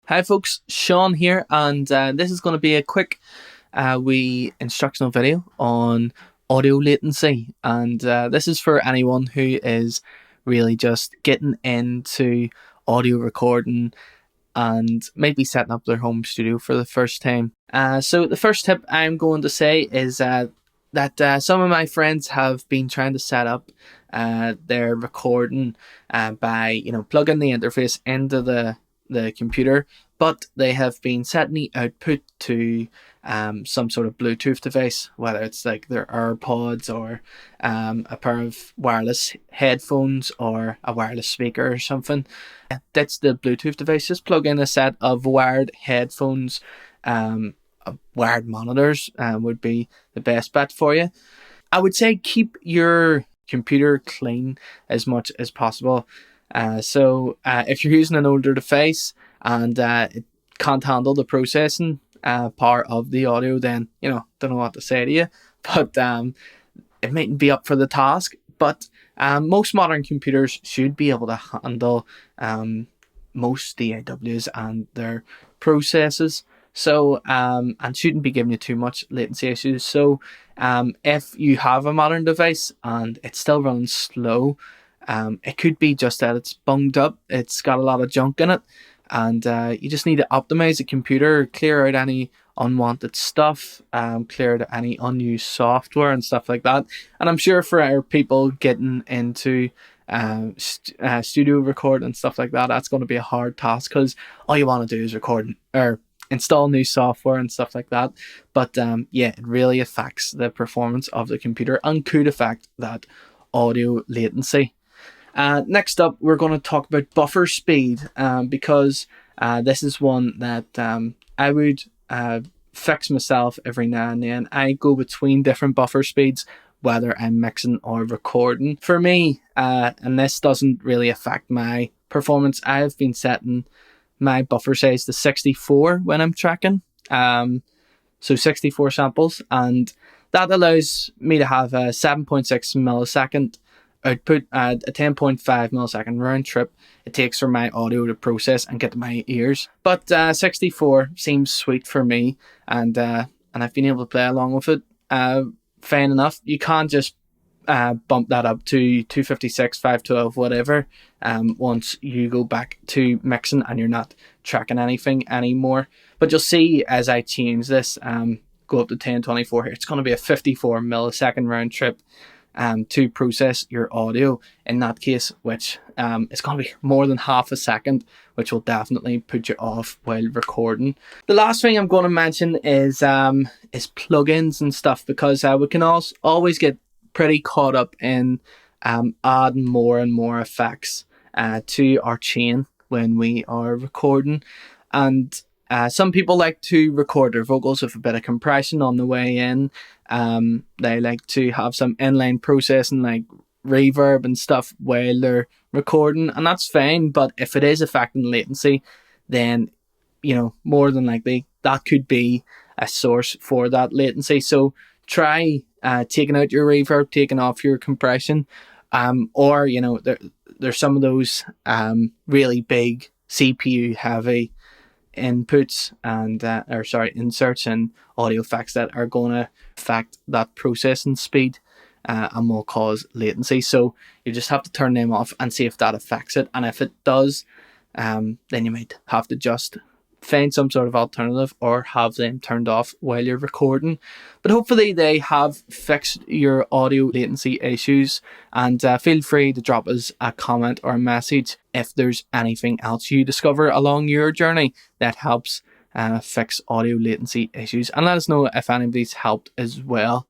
Hi folks, Sean here, and this is going to be a quick wee instructional video on audio latency. And this is for anyone who is really just getting into audio recording and maybe setting up their home studio for the first time. So the first tip I'm going to say is that some of my friends have been trying to set up their recording by plugging the interface into the computer, but they have been setting the output to some sort of Bluetooth device, whether it's like their AirPods or a pair of wireless headphones or a wireless speaker or something. That's the Bluetooth device. Just plug in a set of wired headphones. Wired monitors would be the best bet for you. I would say keep your computer clean as much as possible. So if you're using an older device and it can't handle the processing power of the audio, then don't know what to say to you. But it mightn't be up for the task. But most modern computers should be able to handle most DAWs and their processes. So and shouldn't be giving you too much latency issues. So if you have a modern device and it's still running slow, it could be just that it's bunged up. It's got a lot of junk in it, and you just need to optimize the computer, clear out any unwanted stuff, clear out any unused software and stuff like that. And I'm sure for our people getting into studio record and stuff like that, that's going to be a hard task because all you want to do is record or install new software and stuff like that. But yeah, it really affects the performance of the computer and could affect that audio latency. Next up, we're going to talk about buffer speed because this is one that I would fix myself every now and then. I go between different buffer speeds, whether I'm mixing or recording. For me, and this doesn't really affect my performance, I've been setting my buffer size to 64 when I'm tracking. So 64 samples, and that allows me to have a 7.6 millisecond output at a 10.5 millisecond round trip it takes for my audio to process and get to my ears. But 64 seems sweet for me, and I've been able to play along with it fine enough. You can't just bump that up to 256, 512, whatever, once you go back to mixing and you're not tracking anything anymore. But you'll see as I change this, go up to 1024 here, it's going to be a 54 millisecond round trip to process your audio in that case, which is going to be more than half a second, which will definitely put you off while recording. The last thing I'm going to mention is plugins and stuff, because we can always get pretty caught up in adding more and more effects to our chain when we are recording. And some people like to record their vocals with a bit of compression on the way in. They like to have some inline processing like reverb and stuff while they're recording, and that's fine. But if it is affecting latency, then more than likely that could be a source for that latency. So try taking out your reverb, taking off your compression, or there's some of those really big CPU heavy inputs and inserts and audio effects that are going to affect that processing speed and will cause latency. So you just have to turn them off and see if that affects it. And if it does, then you might have to just find some sort of alternative or have them turned off while you're recording. But hopefully they have fixed your audio latency issues, and feel free to drop us a comment or a message if there's anything else you discover along your journey that helps fix audio latency issues, and let us know if anybody's helped as well.